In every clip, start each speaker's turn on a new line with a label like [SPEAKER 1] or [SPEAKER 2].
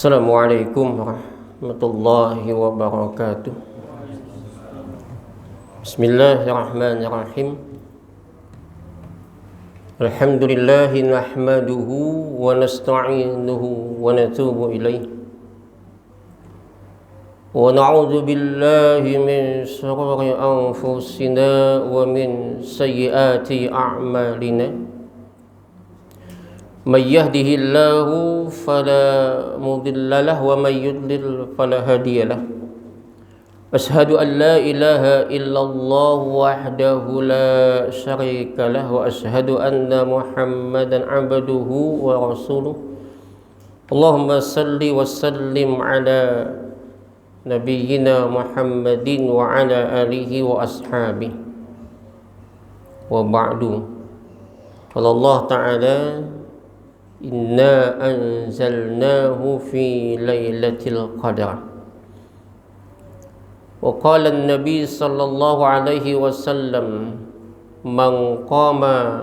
[SPEAKER 1] Assalamualaikum warahmatullahi wabarakatuh. Bismillahirrahmanirrahim. Alhamdulillahi nahmaduhu wa nasta'inuhu wa natubu ilaih. Wa na'udzu billahi min shururi anfusina wa min sayyiati a'malina. Man yahdihillahu fala mudilla lahu wa man yudlil fala hadiya lahu. Asyhadu an la ilaha illallah wahdahu la syarika lahu wa asyhadu anna Muhammadan abduhu wa rasuluh. Allahumma salli wa sallim ala nabiyyina Muhammadin wa ala alihi wa ashabihi. Wa ba'du. Allah Ta'ala, inna anzalnahu fi lailatul qadar. Wa qala an-nabi sallallahu alaihi wasallam, man qama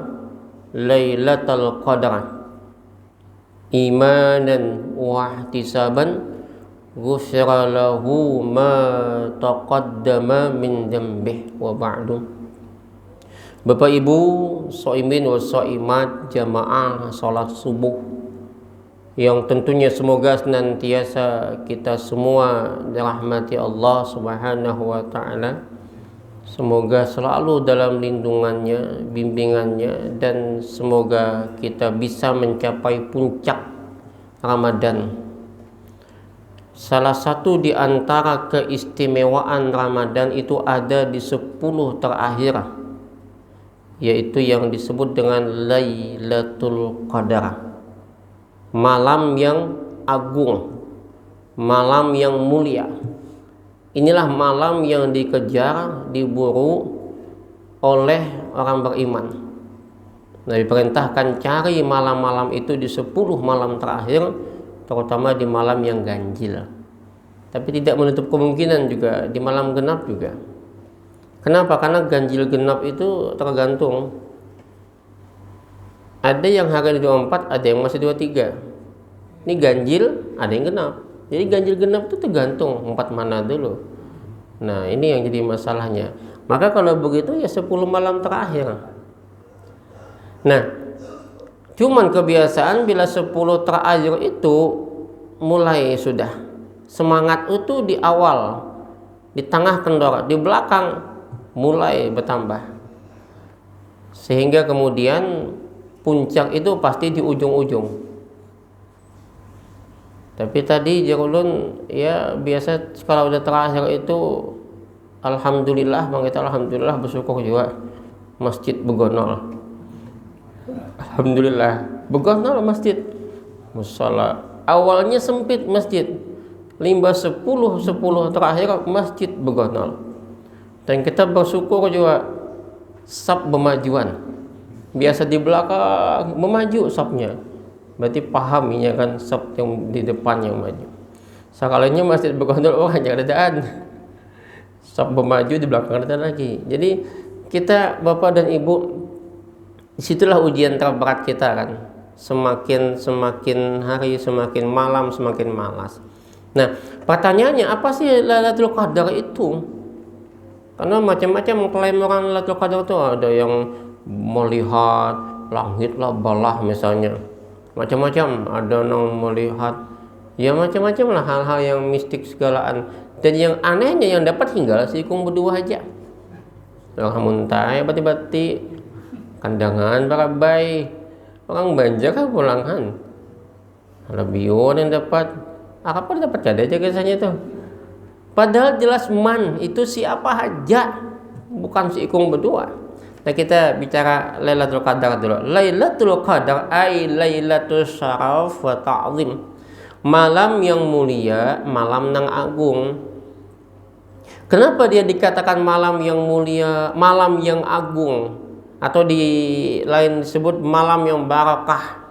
[SPEAKER 1] lailatul qadar imanan wa ihtisaban ghufira lahu ma taqaddama min dhanbihi. Wa ba'du. Bapak Ibu shaimin wa shaimat jamaah salat subuh yang tentunya semoga senantiasa kita semua dirahmati Allah Subhanahu wa taala. Semoga selalu dalam lindungannya, bimbingannya, dan semoga kita bisa mencapai puncak Ramadan. Salah satu di antara keistimewaan Ramadan itu ada di 10 terakhir, yaitu yang disebut dengan Lailatul Qadar, malam yang agung, malam yang mulia. Inilah malam yang dikejar, diburu oleh orang beriman. Nabi perintahkan cari malam-malam itu di 10 malam terakhir, terutama di malam yang ganjil. Tapi tidak menutup kemungkinan juga di malam genap juga. Kenapa? Karena ganjil genap itu tergantung. Ada yang hari 24, ada yang masih 23. Ini ganjil, ada yang genap. Jadi ganjil genap itu tergantung 4 mana dulu. Nah, ini yang jadi masalahnya. Maka kalau begitu ya 10 malam terakhir. Nah, cuman kebiasaan bila 10 terakhir itu mulai sudah semangat itu di awal, di tengah kendor, di belakang mulai bertambah, sehingga kemudian puncak itu pasti di ujung-ujung. Tapi tadi Jarulun ya biasa kalau udah terakhir itu alhamdulillah, bang, kita alhamdulillah bersyukur juga masjid begonol. Alhamdulillah begonol masjid. Musala awalnya sempit masjid, limbah 10 terakhir masjid begonol. Dan kita bersyukur juga saf bermajuan. Biasa di belakang memaju safnya, berarti paham ini kan saf yang di depan yang maju. Sekalinya masjid bergondol, oh hanya adaan saf bermaju, di belakang ada lagi. Jadi kita Bapak dan Ibu, disitulah ujian terberat kita kan. Semakin hari, semakin malam, semakin malas. Nah, pertanyaannya apa sih Lailatul Qadar itu? Karena macam-macam klaim orang Lailatul Qadar itu, ada yang melihat langit lah balah misalnya, macam-macam, ada yang melihat ya macam-macam lah, hal-hal yang mistik segalaan. Dan yang anehnya yang dapat tinggal sikung berdua aja. Orang muntai bati-bati kandangan barabai, orang banjar kan pulangan lebion yang dapat apa dapat ada aja kisahnya tuh. Padahal jelas man itu siapa aja, bukan si ikung berdua. Nah, kita bicara Lailatul Qadar dulu. Lailatul Qadar ay lailatul syaraf wa ta'zim. Malam yang mulia, malam yang agung. Kenapa dia dikatakan malam yang mulia, malam yang agung, atau di lain disebut malam yang barakah?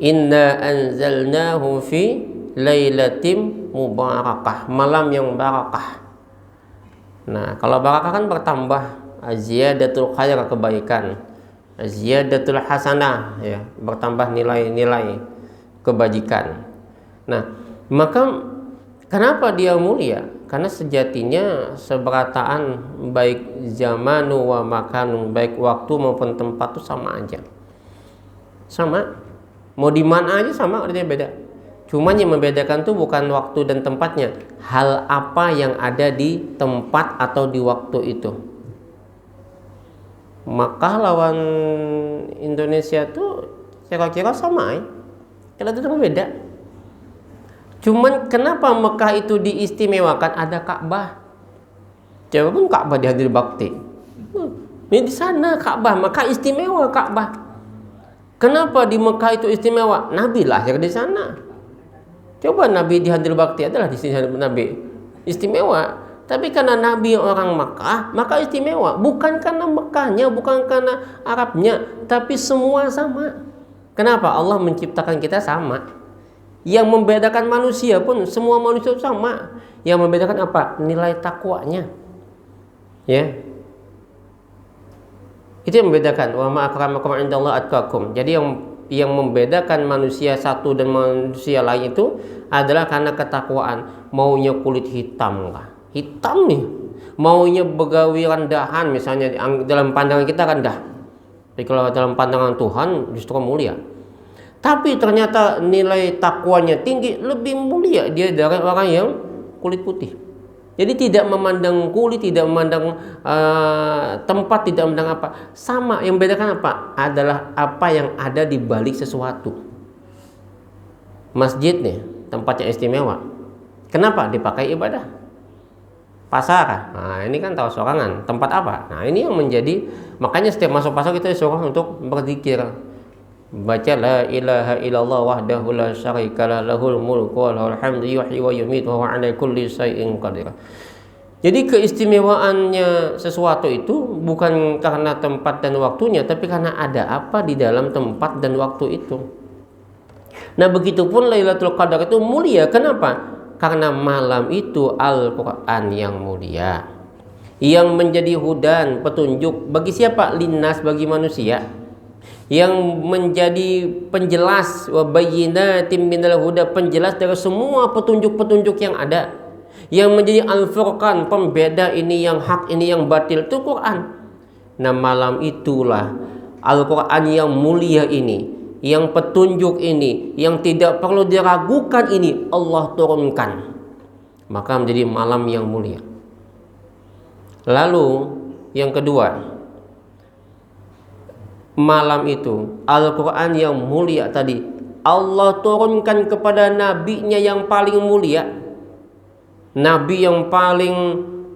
[SPEAKER 1] Inna anzalnahu fi lailatim mubarakah, malam yang barakah. Nah, kalau barakah kan bertambah, ziyadatul khair, kebaikan, ziyadatul hasanah, ya, bertambah nilai-nilai kebajikan. Nah, maka kenapa dia mulia? Karena sejatinya seberataan baik zamanu wa makanu, baik waktu maupun tempat itu sama aja. Sama. Mau di mana aja sama, artinya beda. Cuman yang membedakan tuh bukan waktu dan tempatnya, hal apa yang ada di tempat atau di waktu itu. Makkah lawan Indonesia tuh kira-kira sama ya. Kalau itu cuma beda. Cuman kenapa Mekah itu diistimewakan? Ada Ka'bah. Coba pun Ka'bah di Hadir Bakti. Ini di sana Ka'bah, maka istimewa Ka'bah. Kenapa di Mekah itu istimewa? Nabi lahir di sana. Coba Nabi di Hadir Bakti adalah di sini Nabi istimewa. Tapi karena Nabi orang Mekah, maka istimewa. Bukan karena Mekahnya, bukan karena Arabnya, tapi semua sama. Kenapa? Allah menciptakan kita sama. Yang membedakan manusia pun semua manusia sama. Yang membedakan apa? Nilai takwanya. Ya. Itu yang membedakan. Wa ma akramakum indallahi atqakum. Jadi yang membedakan manusia satu dan manusia lain itu adalah karena ketakwaan. Maunya kulit hitam lah. Hitam nih. Maunya begawi rendahan misalnya dalam pandangan kita rendah. Tapi kalau dalam pandangan Tuhan justru mulia. Tapi ternyata nilai takwanya tinggi, lebih mulia dia dari orang yang kulit putih. Jadi tidak memandang kulit, tidak memandang tempat, tidak memandang apa. Sama, yang membedakan apa? Adalah apa yang ada di balik sesuatu. Masjid nih, tempatnya istimewa. Kenapa? Dipakai ibadah. Pasar, nah ini kan tahu sorangan. Tempat apa? Nah ini yang menjadi, makanya setiap masuk pasar kita disuruh untuk berzikir. Baca la ilaha illallah wahdahu la syarikalah lahul mulku wa lahul hamdu yuhyi wa yumiitu wa huwa 'ala kulli syai'in qadir. Jadi keistimewaannya sesuatu itu bukan karena tempat dan waktunya, tapi karena ada apa di dalam tempat dan waktu itu. Nah, begitupun Lailatul Qadar itu mulia. Kenapa? Karena malam itu Al-Qur'an yang mulia, yang menjadi hudan, petunjuk bagi siapa? Linnas, bagi manusia. Yang menjadi penjelas wa bayyinatin minal huda, penjelas dari semua petunjuk-petunjuk yang ada, yang menjadi al-furqan, pembeda ini yang hak, ini yang batil, itu Quran. Nah, malam itulah Al-Quran yang mulia ini, yang petunjuk ini, yang tidak perlu diragukan ini Allah turunkan, maka menjadi malam yang mulia. Lalu yang kedua, malam itu Al-Quran yang mulia tadi Allah turunkan kepada nabinya yang paling mulia, nabi yang paling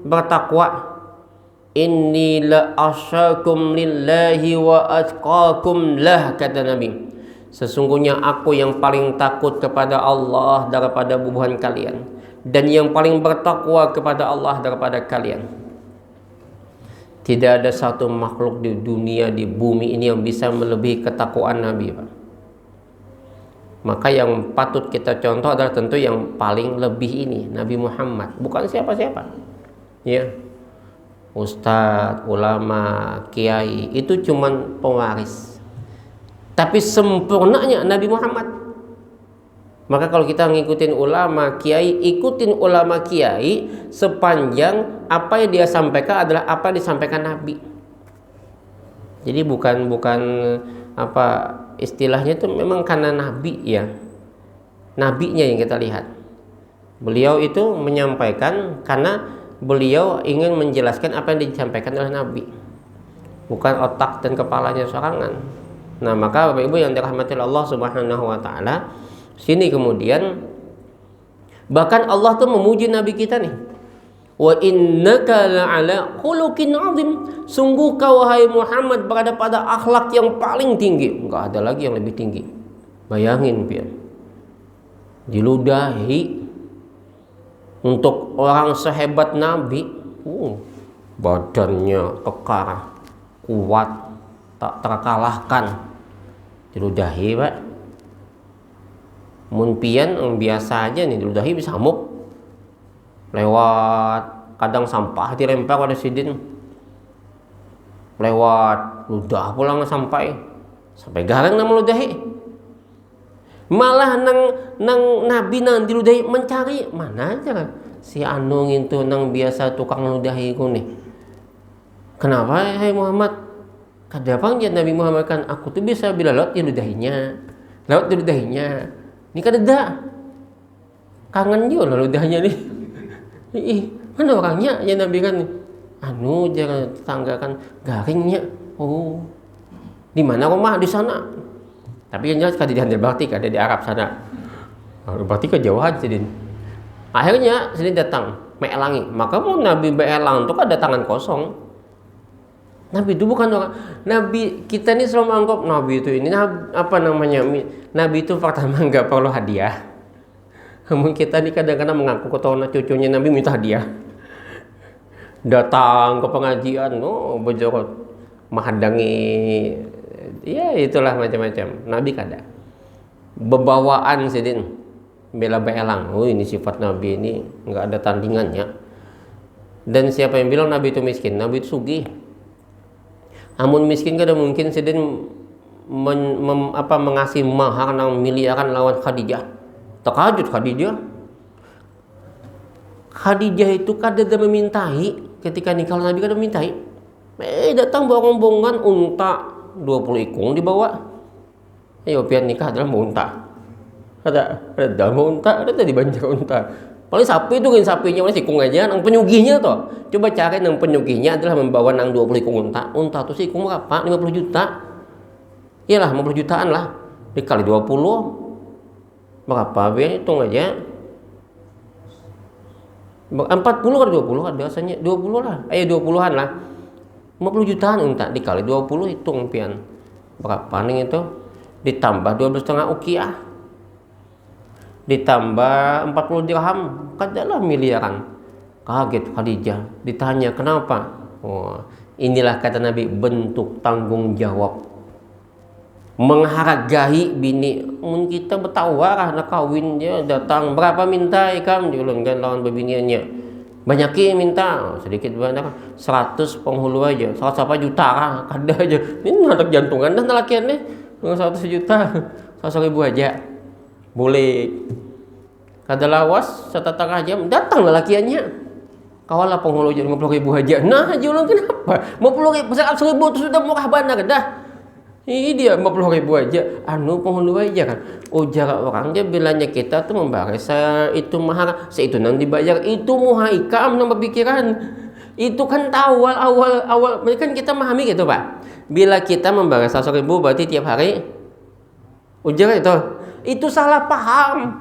[SPEAKER 1] bertakwa. Inni la asyakum lillahi wa atqakum lah, kata Nabi. Sesungguhnya aku yang paling takut kepada Allah daripada bubuhan kalian, dan yang paling bertakwa kepada Allah daripada kalian. Tidak ada satu makhluk di dunia, di bumi ini yang bisa melebihi ketakwaan Nabi, Pak. Maka yang patut kita contoh adalah tentu yang paling lebih ini, Nabi Muhammad, bukan siapa-siapa. Ya, ustadz, ulama, kiai itu cuman pewaris. Tapi sempurnanya Nabi Muhammad. Maka kalau kita ngikutin ulama, kiai, ikutin ulama, kiai sepanjang apa yang dia sampaikan adalah apa yang disampaikan Nabi. Jadi bukan apa istilahnya itu memang karena Nabi ya. Nabinya yang kita lihat. Beliau itu menyampaikan karena beliau ingin menjelaskan apa yang disampaikan oleh Nabi. Bukan otak dan kepalanya sorangan. Nah, maka Bapak Ibu yang dirahmati Allah Subhanahu wa taala, sini kemudian bahkan Allah tuh memuji Nabi kita nih. Wa innaka la'ala khuluqin 'azim. Sungguh kau wahai Muhammad berada pada akhlak yang paling tinggi. Enggak ada lagi yang lebih tinggi. Bayangin, Pian. Diludahi untuk orang sehebat Nabi, badannya kekar, kuat, tak terkalahkan. Diludahi, Pak. Mun pian biasa aja nih diludahi bisa amuk. Lewat kadang sampah dilempar pada sidin. Lewat ludah pulang sampai garang nama ludahi. Malah nang nang nabi nang diludahi mencari mana aja kan si anu itu nang biasa tukang ludahi ku nih. Kenapa hai Muhammad? Kadang ya Nabi Muhammad kan aku tuh bisa bila lewat diludahinya. Ini kan ada kangen juga lah ludahnya nih. Ih, mana orangnya ya Nabi kan anu jangan tetangga kan garingnya. Oh. Di mana rumah? Di sana. Tapi yang jelas Khadijah bakti ada di Arab sana. Berarti kejauhan Sidin. Akhirnya Sidin datang meelangi. Maka mau Nabi beelang itu kan ada tangan kosong. Nabi itu bukan orang. Nabi kita ini selalu menganggap Nabi itu ini apa namanya? Nabi itu pertama nggak perlu hadiah. Namun kita ini kadang-kadang mengaku keturunan cucunya Nabi minta hadiah. Datang ke pengajian, bejorot, menghadangi, ya itulah macam-macam. Nabi kada. Bebawaan Sidin, bela beelang. Oh ini sifat Nabi ini nggak ada tandingannya. Dan siapa yang bilang Nabi itu miskin? Nabi itu sugih. Amun miskin kada mungkin Sidin mengasih mahar nang miliaran lawan Khadijah. Terkajut Khadijah itu kada memintai ketika nikah Nabi kada memintai. Datang bawa rombongan unta 20 ikung dibawa. Ayo pian nikah adalah mau unta. Ada mau unta, ada di banjar unta. Paling sapi itu kan sapinya masih ikung aja, nang penyugihnya toh. Coba cari nang penyugihnya adalah membawa nang 20 ikung unta. Unta tuh sih ikung berapa? 50 juta. Iyalah 50 jutaan lah. Dikali 20 berapa? Biar hitung aja. 40 kan 20 kan biasanya 20 lah. 20-an lah. 50 jutaan unta dikali 20 hitung pian. Berapa nih itu? Ditambah 12,5 ukiah. Ditambah 40 dirham, kadalah miliaran. Kaget Khadijah, ditanya kenapa? Oh, inilah kata Nabi bentuk tanggung jawab. Menghargai bini. Mun kita bertawarah nak kawin dia datang berapa minta ikam diulangkan lawan bebiniannya. Banyakin minta sedikit banyak 100 penghulu aja 100 juta kada aja. Ini anak jantungan dah lakian nih 100 juta 100.000 aja boleh. Kada lawas 1,5 jam datang lakiannya. Kawalah penghulu aja 50.000 aja. Nah jualan kenapa 50.000 100.000 itu sudah murah benar dah. Ini dia 50.000 aja, penghulu aja kan. Ujar orang dia bilangnya kita tuh membayar itu mahal, itu nang dibayar itu muhaikam nang berpikiran. Itu kan awal kan kita memahami gitu Pak. Bila kita membayar 100.000 berarti tiap hari. Ujar itu salah paham.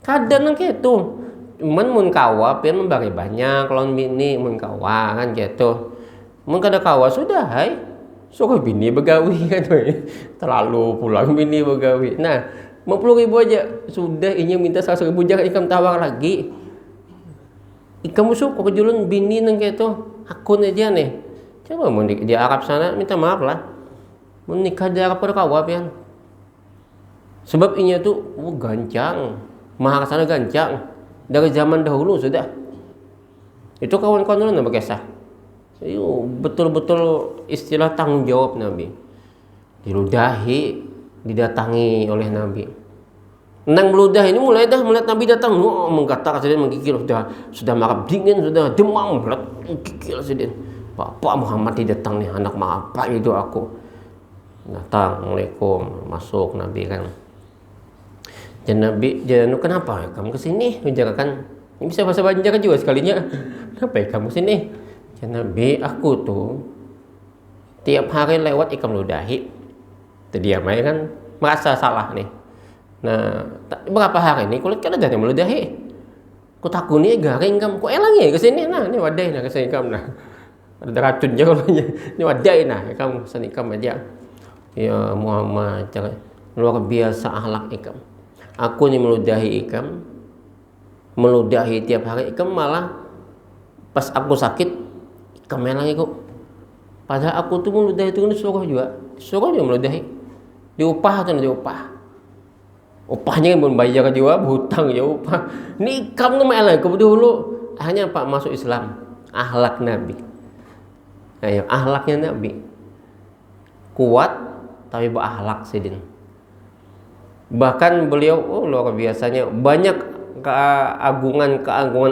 [SPEAKER 1] Kadang gitu. Mun kawa pian membayar banyak, lawan bini mun kawa kan gitu. Mun kada kawa sudah hai. So bini begawi kan terlalu pulang bini begawi. Nah 50.000 aja sudah ini minta 100.000 jangan ikam tawar lagi. Ikam musuh kok julun bini nang gitu akun aja nih. Coba mau di Arab sana minta maaf lah. Menikah di Arab kawa pian. Sebab ini tuh gancang. Mahar sana gancang. Dari zaman dahulu sudah. Itu kawan-kawan dulu nama kisah. Betul-betul istilah tanggung jawab Nabi. Diludahi, didatangi oleh Nabi. Nang meludah ini mulai melihat Nabi datang, menggatak sedih, menggigil sudah marah dingin, sudah demam berat, gigil sedih. Bapak Muhammad datang nih, anak apa itu aku. Datang, Assalamualaikum, masuk Nabi kan. Dan Nabi, kenapa kamu kesini? Menjarakan, ini bisa bahasa Banjar juga sekalinya. Kenapa kamu sini? Nabi aku tuh tiap hari lewat ikam ludahi. Dia main kan merasa salah nih. Nah, berapa hari ini kulit kan ada yang meludahi. Ku takuni garing kamu. Ku elang ya ke sini. Nah, ini wadai nah ke sini kamu nah. Ada racunnya kalau ini wadai nah kamu sini kamu aja. Ya Muhammad, luar biasa akhlak ikam. Aku nih meludahi ikam. Meludahi tiap hari ikam malah pas aku sakit kemelang itu. Padahal aku tuh meludahi itu disuruh juga meludahi. Diupah atau diupah. Upahnya yang belum bayar juga, hutang ya upah. Ini kamu memelang ke dulu. Hanya Pak masuk Islam. Akhlak Nabi. Ayo, akhlaknya Nabi. Kuat tapi berakhlak Sidin. Bahkan beliau luar biasanya banyak keagungan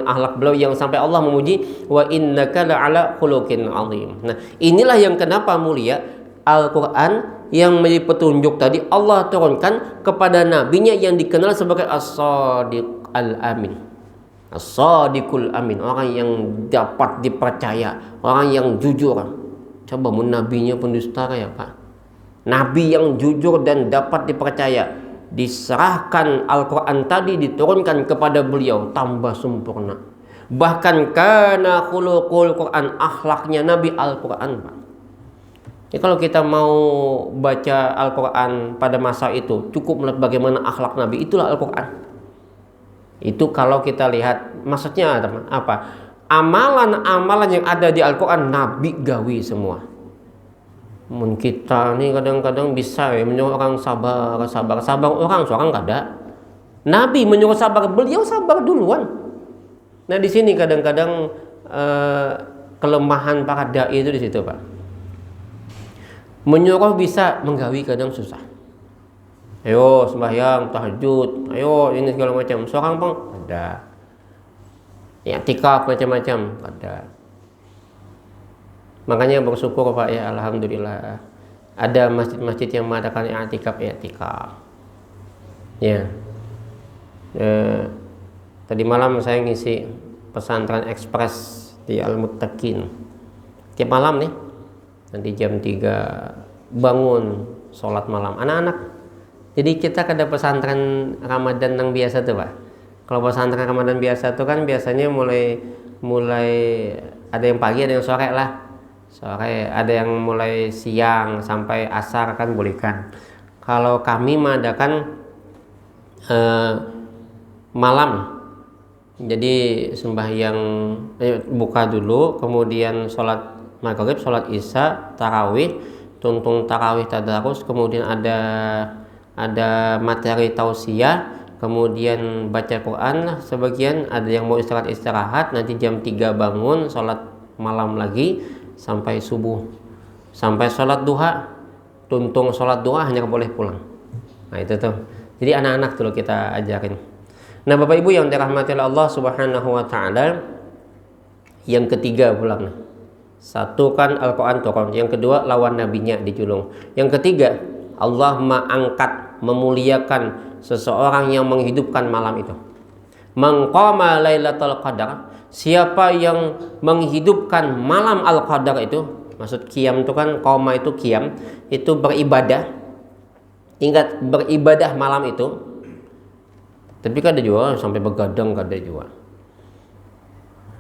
[SPEAKER 1] akhlak beliau yang sampai Allah memuji, wa innaka la'ala khuluqin azim. Nah, inilah yang kenapa mulia Al-Qur'an yang menjadi petunjuk tadi Allah turunkan kepada nabinya yang dikenal sebagai As-Shadiq Al-Amin. As-Sadiqul Amin, orang yang dapat dipercaya, orang yang jujur. Coba nabinya pendusta ya Pak. Nabi yang jujur dan dapat dipercaya, diserahkan Al-Quran tadi, diturunkan kepada beliau, tambah sempurna. Bahkan kana khuluqul Quran, akhlaknya Nabi Al-Quran Pak. Ya, kalau kita mau baca Al-Quran pada masa itu, cukup melihat bagaimana akhlak Nabi, itulah Al-Quran. Itu kalau kita lihat, maksudnya apa? Amalan-amalan yang ada di Al-Quran Nabi gawi semua. Mungkin kita nih kadang-kadang bisa menyuruh orang sabar orang seorang kada. Nabi menyuruh sabar, beliau sabar duluan. Nah di sini kadang-kadang kelemahan para dai itu di situ Pak. Menyuruh bisa, menggawi kadang susah. Ayo sembahyang, tahajud, ayo ini segala macam. Seorang pun ada. I'tikaf macam-macam ada. Makanya bersyukur Pak ya, alhamdulillah. Ada masjid-masjid yang mengadakan i'tikaf. Ya. Tadi malam saya ngisi pesantren ekspres di Al-Muttaqin. Tiap malam nih. Nanti jam 3 bangun sholat malam anak-anak. Jadi kita ada pesantren Ramadan yang biasa tuh Pak. Kalau pesantren Ramadan biasa tuh kan biasanya mulai ada yang pagi ada yang sore lah. Sore ada yang mulai siang sampai asar kan boleh kan. Kalau kami mengadakan malam. Jadi sembahyang buka dulu, kemudian sholat maghrib, sholat isya, tarawih, tuntung tarawih tadarus, kemudian ada materi tausiah, kemudian baca Quran sebagian, ada yang mau istirahat, nanti jam 3 bangun, sholat malam lagi sampai subuh, sampai sholat duha, tuntung sholat duha hanya boleh pulang. Nah itu tuh, jadi anak-anak dulu kita ajarin. Nah Bapak Ibu yang dirahmati Allah Subhanahu wa Ta'ala, yang ketiga pulang nih. Satu kan Al-Quran turun, yang kedua lawan nabinya dijulung, yang ketiga Allah mengangkat, memuliakan seseorang yang menghidupkan malam itu. Maqama Lailatul Qadar, siapa yang menghidupkan malam Al-Qadar itu, maksud qiyam itu kan, qoma itu qiyam, itu beribadah. Ingat beribadah malam itu. Tapi kada juga sampai begadang, kada juga.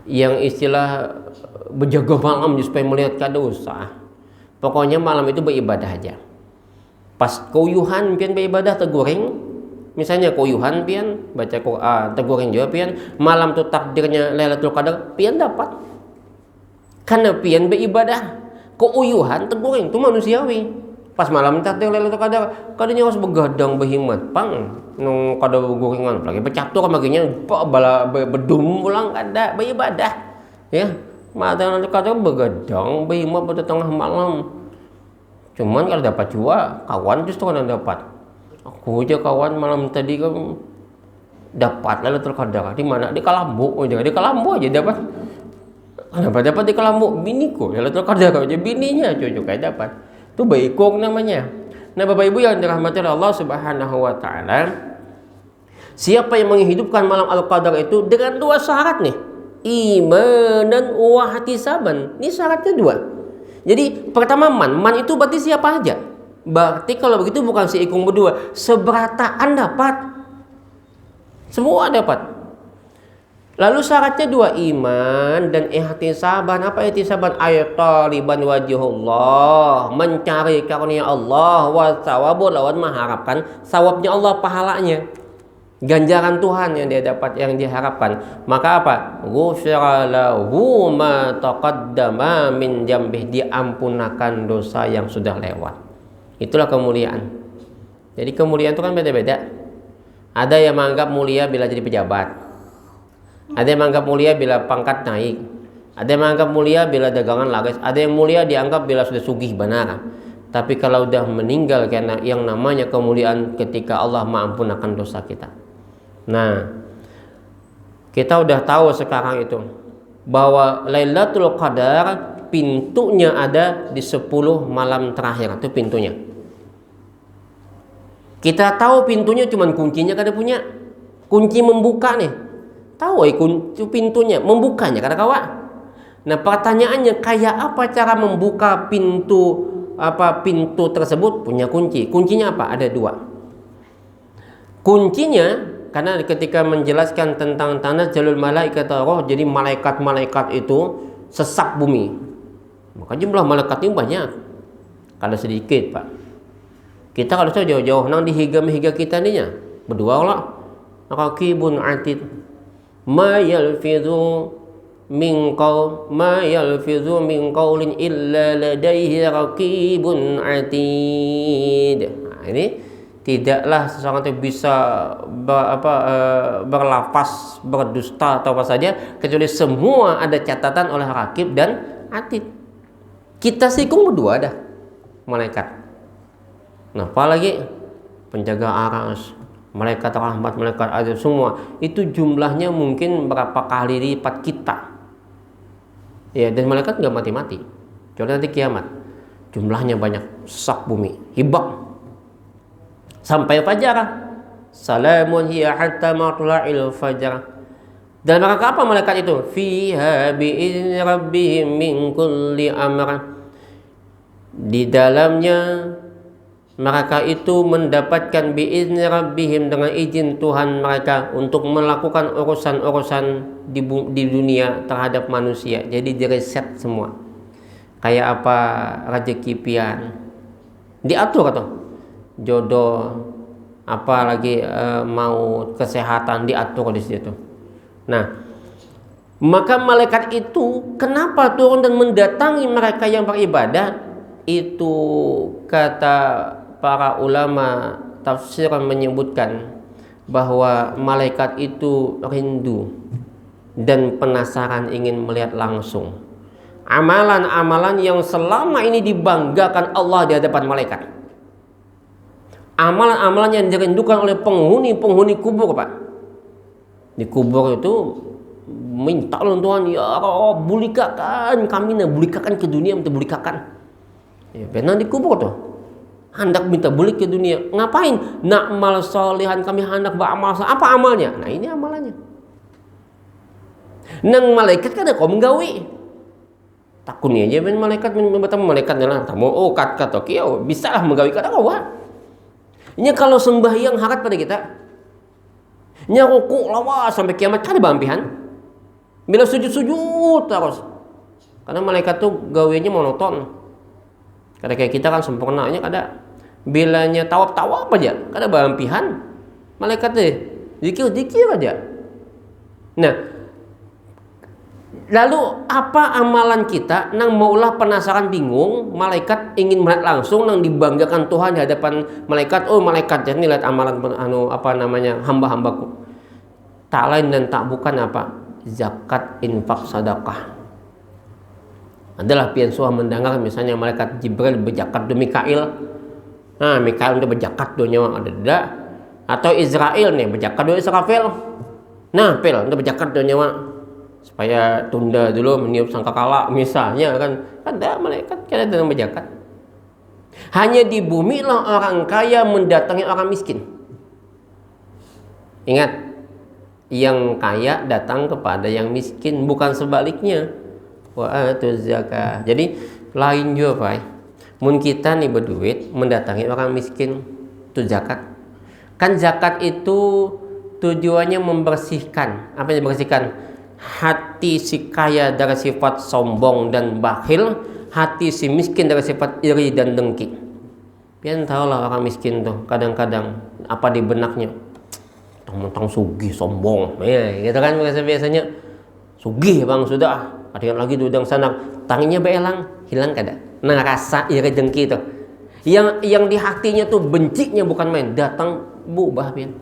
[SPEAKER 1] Yang istilah berjaga malam supaya melihat kada usah. Pokoknya malam itu beribadah aja. Pas kuyuhan pian beribadah teguring, misalnya kuyuhan pian baca Quran, teguring juga pian, malam tu takdirnya Lailatul Qadar pian dapat. Karena pian beribadah, kuyuhan teguring tu manusiawi. Pas malam takdir Lailatul Qadar, kadanya harus begadang berhimat pang nung kada guringan lagi bercatur maginya bala bedum pulang kada beribadah. Ya, mata Lailatul Qadar begadang berhimat pada tengah malam. Cuman kalau dapat juga kawan justru kan dapat. Aku aja kawan malam tadi kan dapat Lailatul Qadar di mana? Di Kalambu aja, di Kalambu aja dapat. Kenapa dapat di Kalambu? Biniku Lailatul Qadar aja bininya cucu kayak dapat. Itu baikung namanya. Nah Bapak Ibu yang dirahmati Allah Subhanahu wa Ta'ala, siapa yang menghidupkan malam Al-Qadar itu dengan 2 syarat nih, iman dan wahtisaban. Ini syaratnya 2. Jadi pertama man itu berarti siapa aja. Berarti kalau begitu bukan si ikung berdua, seberataan dapat. Semua dapat. Lalu syaratnya 2, iman dan ihtisaban. Apa ihtisaban? Ayat taliban wajhullah, mencari karunia Allah, wa thawabu, lawan mengharapkan sawabnya Allah, pahalanya, ganjaran Tuhan yang dia dapat, yang diharapkan. Maka apa? Ghufira lahu ma taqaddama min jambih, diampunakan dosa yang sudah lewat. Itulah kemuliaan. Jadi kemuliaan itu kan beda-beda. Ada yang menganggap mulia bila jadi pejabat. Ada yang menganggap mulia bila pangkat naik. Ada yang menganggap mulia bila dagangan laris. Ada yang mulia dianggap bila sudah sugih benar. Tapi kalau udah meninggal, karena yang namanya kemuliaan ketika Allah mengampunkan dosa kita. Nah, kita udah tahu sekarang itu bahwa Lailatul Qadar pintunya ada di 10 malam terakhir, itu pintunya. Kita tahu pintunya, cuman kuncinya kada punya. Kunci membuka nih. Tahu kunci pintunya, membukanya kada kawa. Nah, pertanyaannya kayak apa cara membuka pintu tersebut? Punya kunci. Kuncinya apa? Ada 2. Kuncinya karena ketika menjelaskan tentang tanazzalul malaikat roh, jadi malaikat-malaikat itu sesak bumi. Maka jumlah malaikat ini banyak. Kalau sedikit, Pak. Kita kalau jauh-jauh nang dihiga-higa kita ninya. Berdua lah. Raqibun atid. Ma yalfidhu min qaulin illa ladaihi raqibun atid. Nah, ini tidaklah seseorang itu bisa berlafaz, berdusta atau apa saja, kecuali semua ada catatan oleh Raqib dan Atid. Kita sikung berdua dah malaikat. Nah, apalagi penjaga aras, malaikat rahmat, malaikat azab, semua itu jumlahnya mungkin berapa kali lipat kita. Ya, dan malaikat nggak mati-mati. Kecuali nanti kiamat. Jumlahnya banyak, sesak bumi, hibak. Sampai fajar. Salamun hiya hatta matla'il fajar. Dan mereka apa malaikat itu? Fiha bi'izni rabbihim min kulli amr. Di dalamnya mereka itu mendapatkan bi'izni rabbihim, dengan izin Tuhan mereka untuk melakukan urusan-urusan di dunia terhadap manusia. Jadi direset semua. Kayak apa rezeki pian diatur atau jodoh, apalagi maut, kesehatan diatur di situ. Nah, maka malaikat itu kenapa turun dan mendatangi mereka yang beribadah? Itu kata para ulama tafsir menyebutkan bahwa malaikat itu rindu dan penasaran ingin melihat langsung amalan-amalan yang selama ini dibanggakan Allah di hadapan malaikat. Amalan-amalan yang dirindukan oleh penghuni kubur, Pak. Di kubur itu minta oleh Tuhan, ya Rabb, bulikakan kami, bulikakan ke dunia, minta bulikakan. Ya, benar di kubur tuh. Hendak minta bulik ke dunia. Ngapain? Na'mal solihan, kami hendak beramal. Apa amalnya? Nah, ini amalannya. Nang malaikat kan ada kau menggawi. Takutnya aja ben malaikat adalah tamu kat Tokyo bisa lah menggawi kata kau. Ini kalau sembahyang harat pada kita. Nya ruku lawas sampai kiamat kan ada bampihan. Bila sujud terus. Karena malaikat tuh gawiannya monoton. Karena kayak kita kan sempurnanya kada. Bilanya tawaf aja, kada bampihan. Malaikat deh zikir aja. Nah, lalu apa amalan kita nang maulah penasaran bingung, malaikat ingin melihat langsung nang dibanggakan Tuhan di hadapan malaikat. Oh, malaikat jadi lihat amalan hamba-hambaku. Tak lain dan tak bukan apa? Zakat, infak, sedekah. Adalah pian suah mendengar misalnya malaikat Jibril berzakat do Mikail. Nah, Mikail udah berzakat do nyawa ada. Atau Israel nih berzakat do Israfil. Nah, udah berzakat do nyawa supaya tunda dulu meniup sangkakala misalnya kan. Ada malaikat kada dalam berzakat. Hanya di bumi lah orang kaya mendatangi orang miskin. Ingat, yang kaya datang kepada yang miskin, bukan sebaliknya. Wa atuz zakah. Jadi lain juga, Pak. Mun kita nih berduit mendatangi orang miskin, itu zakat. Kan zakat itu tujuannya membersihkan. Apa yang dibersihkan? Hati si kaya dari sifat sombong dan bakhil, hati si miskin dari sifat iri dan dengki. Pian tahulah orang miskin tuh kadang-kadang apa di benaknya, tentang sugih, sombong, ya gitu kan biasanya. Sugih bang sudah, ada yang lagi dudang sana, tanginya beelang, hilang kada? Nah, rasa iri dengki itu, yang di hatinya tuh bencinya bukan main, datang bubah pian.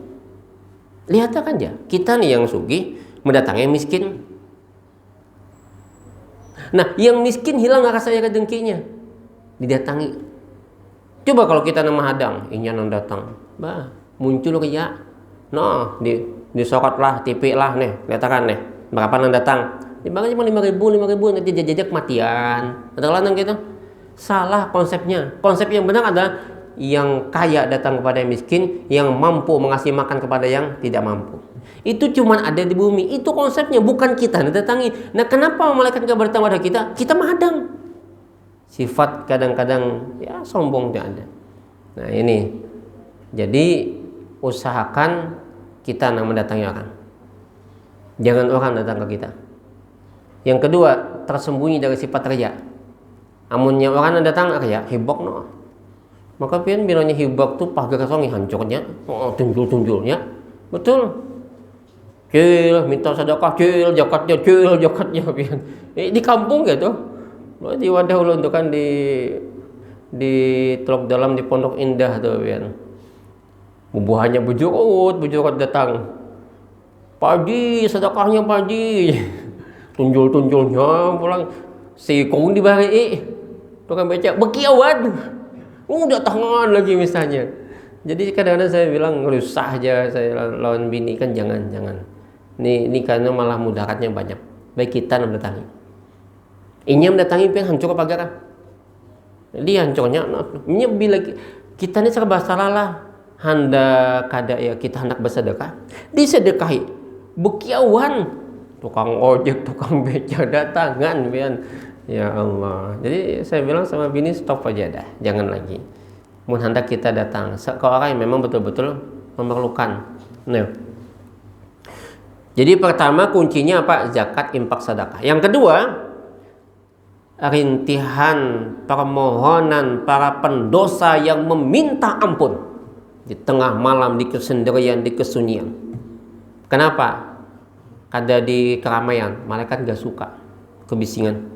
[SPEAKER 1] Lihat kan ya, kita nih yang sugih mendatangi miskin. Nah, yang miskin hilang rasa iri dengkinya, didatangi. Coba kalau kita nama hadang, inyan datang, bah muncul riya. No, disorot TV lah nih, katakan nih, berapa nang datang? Dibangun cuma 5.000, nanti jajak matian. Ada lanang gitu. Salah konsepnya. Konsep yang benar adalah yang kaya datang kepada yang miskin, yang mampu mengasih makan kepada yang tidak mampu. Itu cuma ada di bumi. Itu konsepnya, bukan kita datangi. Nah, kenapa malaikat gak berdatang pada kita? Kita menghadang. Sifat kadang-kadang ya sombong tidak ada. Nah ini, jadi usahakan kita mendatangi orang. Jangan orang datang ke kita. Yang kedua, tersembunyi dari sifat riya. Amunnya orang datang riya, hibok no. Maka pian bilangnya hibok tuh pagar songi hancurnya, tunjul-tunjulnya, betul. Cil, minta sedekah, cil, jakatnya, pian. Di kampung gitu. Di wadah ulun tuh kan di Teluk Dalam di Pondok Indah tuh pian. Bubuhannya bujurut datang. Pagi sedekahnya pagi. Tunjul-tunjulnya pulang si kong dibari. Tukang beca bekiawan. Udah tangan lagi misalnya. Jadi kadang-kadang saya bilang ngelusah aja saya lawan bini kan jangan. Ini karena malah mudaratnya banyak. Baik kita mendatangi. Ini mendatangi pian hancur pagar. Dia hancurnya. Ini bila kita ini serba salah lah. Handa kada ya kita hendak bersedekah. Disedekahi. Bekiawan. Tukang ojek, tukang beca datangan pian. Ya Allah. Jadi saya bilang sama bini stop aja dah. Jangan lagi. Mun hendak kita datang ke orang yang memang betul-betul memerlukan. Nah. Jadi pertama kuncinya apa? Zakat, infak, sedekah. Yang kedua, rintihan permohonan para pendosa yang meminta ampun di tengah malam, di kesendirian, di kesunyian. Kenapa? Kada di keramaian, malaikat gak suka kebisingan.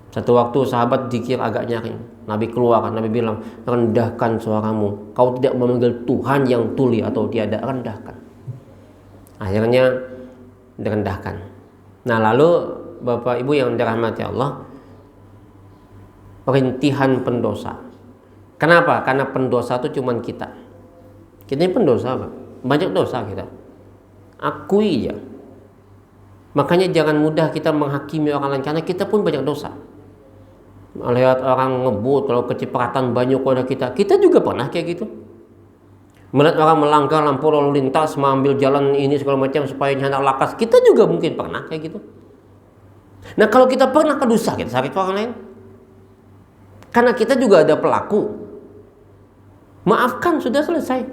[SPEAKER 1] Satu waktu sahabat zikir agak nyaring, Nabi keluar, Nabi bilang, rendahkan suaramu, kau tidak memanggil Tuhan yang tuli atau tiada, rendahkan. Akhirnya direndahkan. Nah lalu Bapak Ibu yang dirahmati Allah, perintihan pendosa. Kenapa? Karena pendosa itu cuma kita. Kita ini pendosa, Pak. Banyak dosa kita. Akui ya. Makanya jangan mudah kita menghakimi orang lain karena kita pun banyak dosa. Melihat orang ngebut kalau kecipratan banyak pada kita juga pernah kayak gitu. Melihat orang melanggar lampu lalu lintas, mengambil jalan ini segala macam supaya hendak lakas, kita juga mungkin pernah kayak gitu. Nah kalau kita pernah ke dosa, kita sakit ke orang lain. Karena kita juga ada pelaku. Maafkan, sudah selesai.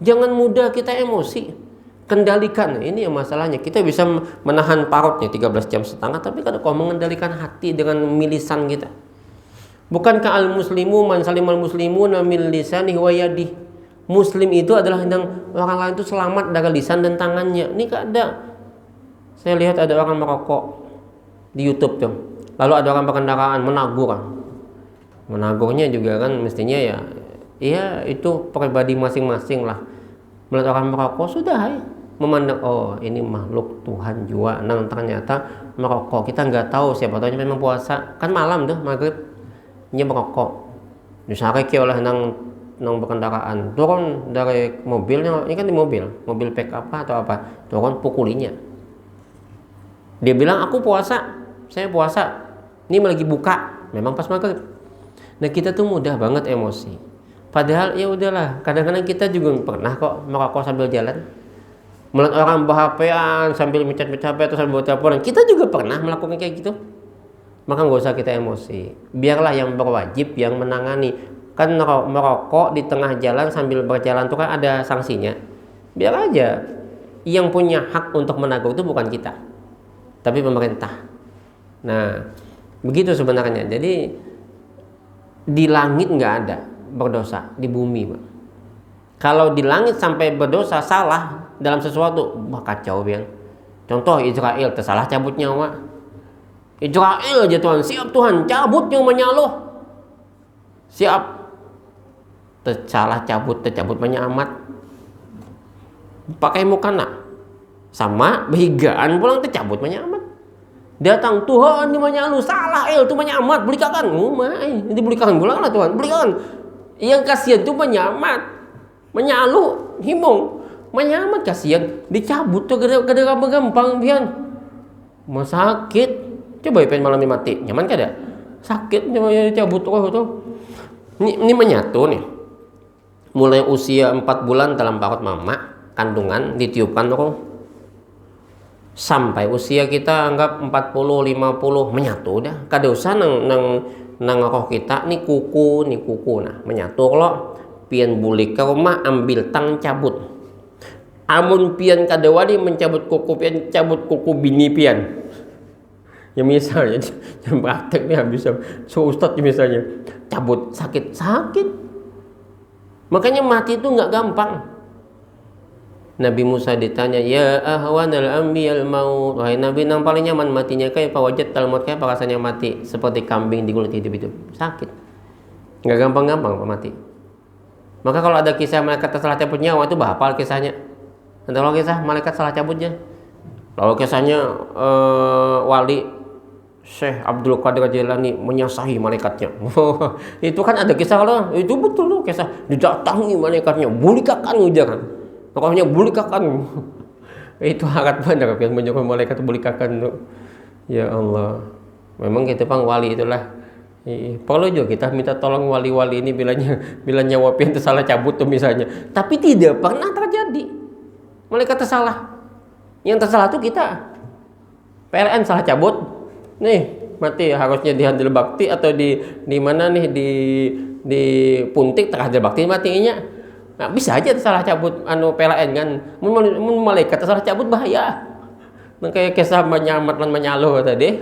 [SPEAKER 1] Jangan mudah kita emosi. Kendalikan, ini yang masalahnya. Kita bisa menahan parutnya 13 jam setengah, tapi kalau kau mengendalikan hati dengan milisan kita. Bukankah al-muslimu man salimal muslimuna min lisanihi wa yadihi? Muslim itu adalah yang orang lain itu selamat dari lisan dan tangannya. Ini gak ada. Saya lihat ada orang merokok di YouTube tuh. Lalu ada orang berkendaraan menagur. Menagurnya juga kan mestinya ya itu pribadi masing-masing lah. Melihat orang merokok sudah memandang, oh ini makhluk Tuhan jua. Nah ternyata merokok, kita nggak tahu siapa tahu memang puasa kan malam tuh maghrib dia merokok. Disareki oleh nang berkendaraan, turun dari mobilnya, ini kan di mobil pick up atau apa, turun pukulinya. Dia bilang aku puasa, saya puasa, ini lagi buka, memang pas maghrib. Nah kita tuh mudah banget emosi. Padahal ya udahlah, kadang-kadang kita juga pernah kok merokok sambil jalan. Melihat orang berhp-an sambil mencet-mencet HP atau sambil teleponan, kita juga pernah melakukan kayak gitu. Maka nggak usah kita emosi. Biarlah yang berwajib yang menangani. Kan merokok di tengah jalan sambil berjalan itu kan ada sanksinya. Biar aja. Yang punya hak untuk menegur itu bukan kita, tapi pemerintah. Nah, begitu sebenarnya. Jadi di langit nggak ada berdosa, di bumi, Pak. Kalau di langit sampai berdosa salah dalam sesuatu, kacau biang. Contoh Israel tersalah cabut nyawa. Israel aja Tuhan, siap Tuhan, cabut nyawanya lo. Siap. Tersalah cabut banyak amat. Pakai mukana. Sama behigaan pulang tercabut banyak amat. Datang, Tuhan ini menyalu, salah itu menyamat, belikan. Ini belikan pulang lah Tuhan, belikan. Yang kasihan itu menyamat, menyalu, himung, menyamat kasihan, dicabut tuh gara-gara gampang pian. Mau sakit, coba pengen malam ini mati, nyaman kan ya? Sakit coba dicabut tuh. Ini menyatu nih. Mulai usia 4 bulan dalam perut mama, kandungan ditiupkan tuh. Sampai usia kita anggap 40 50 menyatu dah. Kada usah nang roh kita nih kuku nah menyatu kalau pian bulik ke rumah ambil tang cabut. Amun pian kada wani mencabut kuku pian cabut kuku bini pian. Ya misalnya yang praktek nih habis so ustadz misalnya cabut sakit. Makanya mati itu nggak gampang. Nabi Musa ditanya, ya ahwanal ambiyal maut, wahai Nabi yang paling nyaman matinya kayak wajat talmud kayak rasanya mati seperti kambing digulut hidup itu sakit, nggak gampang mati. Maka kalau ada kisah malaikat salah cabut nyawa itu hafal kisahnya. Nanti kalau kisah malaikat salah cabutnya, lalu kisahnya wali Syekh Abdul Qadir Jailani menyasahi malaikatnya. Itu kan ada kisah loh, itu betul loh kisah didatangi malaikatnya, bulikakan ujar. Pokoknya bulikakan. Itu harap benar yang menyuruh malaikat bulikakan. Ya Allah. Memang kita pang wali itulah. Perlu juga kita minta tolong wali-wali ini bila nyawa pian tersalah cabut tuh misalnya. Tapi tidak pernah terjadi. Malaikat tersalah. Yang tersalah tuh kita. PLN salah cabut. Nih, mati harusnya di Handil Bakti atau di mana nih di Puntik terhadap Bakti matinya. Nah, bisa aja salah cabut PLN kan. Malaikat salah cabut bahaya. Nah, kayak kisah menyamat dan menyalo tadi.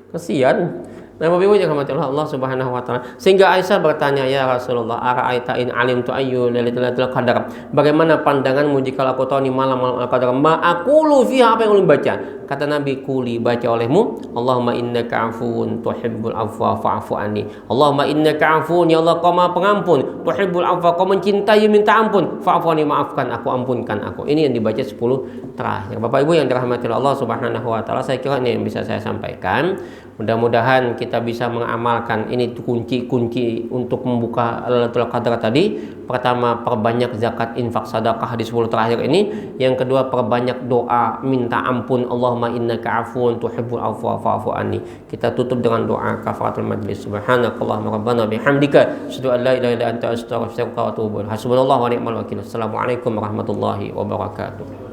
[SPEAKER 1] Kasihan. Nah, Bapak Ibu yang dirahmati Allah Subhanahu wa taala. Sehingga Aisyah bertanya, "Ya Rasulullah, ara'aita in alimtu ayyu lailatul qadar?" Bagaimana pandanganmu jika aku tahu ni malam qadar? Ma aqulu fiha, apa yang ulun baca? Kata Nabi, kuli baca olehmu, Allahumma innaka afuwun tuhibbul afwa fa'fu anni. Allahumma innaka afuwun, ya Allah kau Maha Pengampun, tuhibbul afwa, kau mencintai minta ampun, fa'fu anni, maafkan aku, ampunkan aku. Ini yang dibaca 10 terakhir. Bapak Ibu yang dirahmati Allah Subhanahu wa taala, saya kira ini yang bisa saya sampaikan. Mudah-mudahan kita bisa mengamalkan ini kunci-kunci untuk membuka Lailatul Qadar tadi. Pertama, perbanyak zakat, infak, sedekah di 10 terakhir ini. Yang kedua, perbanyak doa minta ampun, Allahumma innaka afuwun tuhibbul afwa fa'fu anni. Kita tutup dengan doa kafaratul majlis. Subhanakallahumma rabbana bihamdika asyhadu an la ilaha illa anta astaghfiruka wa atubu ilaik. Hasbunallahu wa ni'mal wakil. Assalamualaikum warahmatullahi wabarakatuh.